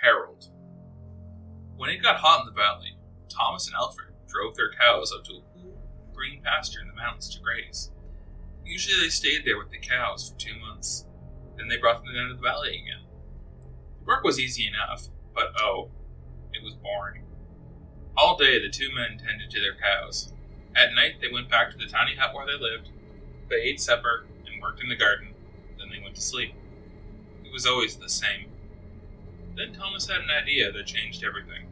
Harold. When it got hot in the valley, Thomas and Alfred drove their cows up to a cool, green pasture in the mountains to graze. Usually they stayed there with the cows for 2 months. Then they brought them down to the valley again. The work was easy enough, but it was boring. All day the two men tended to their cows. At night they went back to the tiny hut where they lived. They ate supper and worked in the garden. Then they went to sleep. It was always the same. Then Thomas had an idea that changed everything.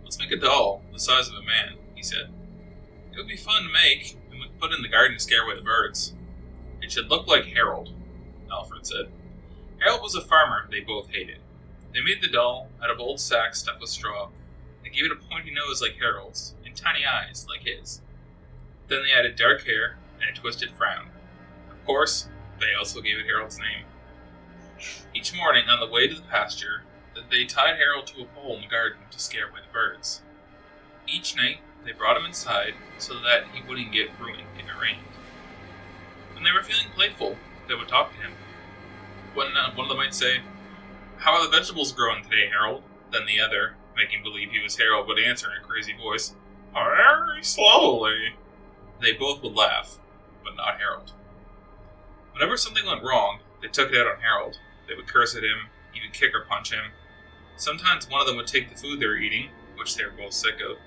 "Let's make a doll the size of a man," he said. "It would be fun to make, and we could put it in the garden to scare away the birds." "It should look like Harold," Alfred said. Harold was a farmer they both hated. They made the doll out of old sacks stuffed with straw. They gave it a pointy nose like Harold's, and tiny eyes like his. Then they added dark hair and a twisted frown. Of course, they also gave it Harold's name. Each morning on the way to the pasture, they tied Harold to a pole in the garden to scare away the birds. Each night, they brought him inside so that he wouldn't get ruined if it rained. When they were feeling playful, they would talk to him. One of them might say, "How are the vegetables growing today, Harold?" Then the other, making believe he was Harold, would answer in a crazy voice, "Very slowly." They both would laugh, but not Harold. Whenever something went wrong, they took it out on Harold. They would curse at him, even kick or punch him. Sometimes one of them would take the food they were eating, which they were both sick of,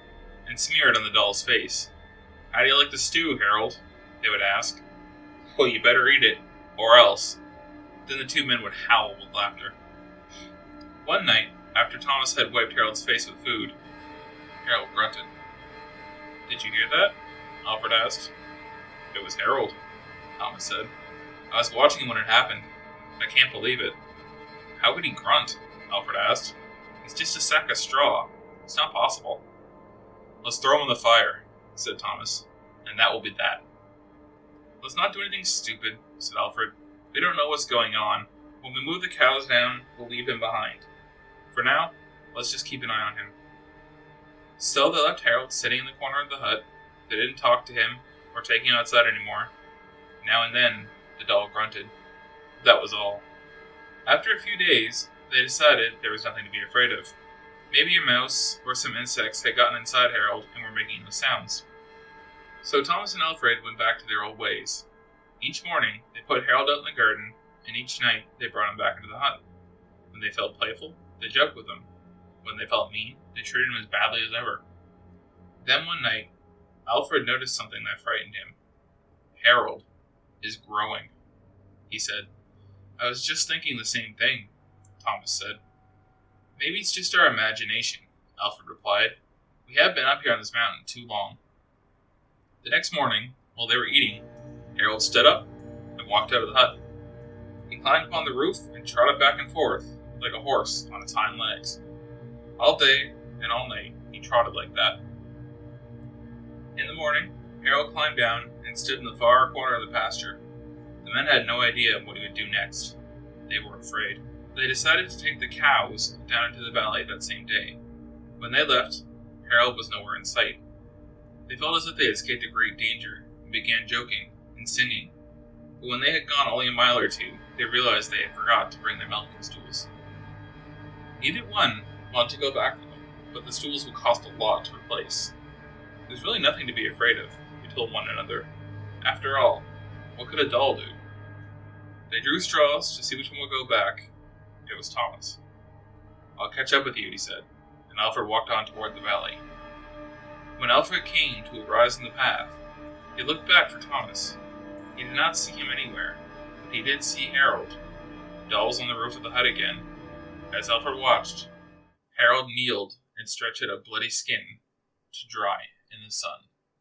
and smear it on the doll's face. "How do you like the stew, Harold?" they would ask. "Well, you better eat it, or else." Then the two men would howl with laughter. One night, after Thomas had wiped Harold's face with food, Harold grunted. "Did you hear that?" Alfred asked. "It was Harold," Thomas said. "I was watching him when it happened. I can't believe it." "How could he grunt?" Alfred asked. "He's just a sack of straw. It's not possible." "Let's throw him in the fire," said Thomas, "and that will be that." "Let's not do anything stupid," said Alfred. "We don't know what's going on. When we move the cows down, we'll leave him behind. For now, let's just keep an eye on him." So they left Harold sitting in the corner of the hut. They didn't talk to him or take him outside anymore. Now and then, the doll grunted. That was all. After a few days, they decided there was nothing to be afraid of. Maybe a mouse or some insects had gotten inside Harold and were making the sounds. So Thomas and Alfred went back to their old ways. Each morning, they put Harold out in the garden, and each night they brought him back into the hut. When they felt playful, they joked with him. When they felt mean, they treated him as badly as ever. Then one night, Alfred noticed something that frightened him. "Harold is growing," he said. "I was just thinking the same thing," Thomas said. "Maybe it's just our imagination," Alfred replied. "We have been up here on this mountain too long." The next morning, while they were eating, Harold stood up and walked out of the hut. He climbed upon the roof and trotted back and forth like a horse on its hind legs. All day and all night he trotted like that. In the morning, Harold climbed down and stood in the far corner of the pasture. The men had no idea what he would do next. They were afraid. They decided to take the cows down into the valley that same day. When they left, Harold was nowhere in sight. They felt as if they had escaped a great danger and began joking and singing. But when they had gone only a mile or two, they realized they had forgot to bring their milking stools. Neither one wanted to go back for them, but the stools would cost a lot to replace. There's really nothing to be afraid of, they told one another. After all, what could a doll do? They drew straws to see which one would go back. It was Thomas. "I'll catch up with you," he said, and Alfred walked on toward the valley. When Alfred came to a rise in the path, he looked back for Thomas. He did not see him anywhere, but he did see Harold. The doll was on the roof of the hut again. As Alfred watched, Harold kneeled and stretched out a bloody skin to dry in the sun.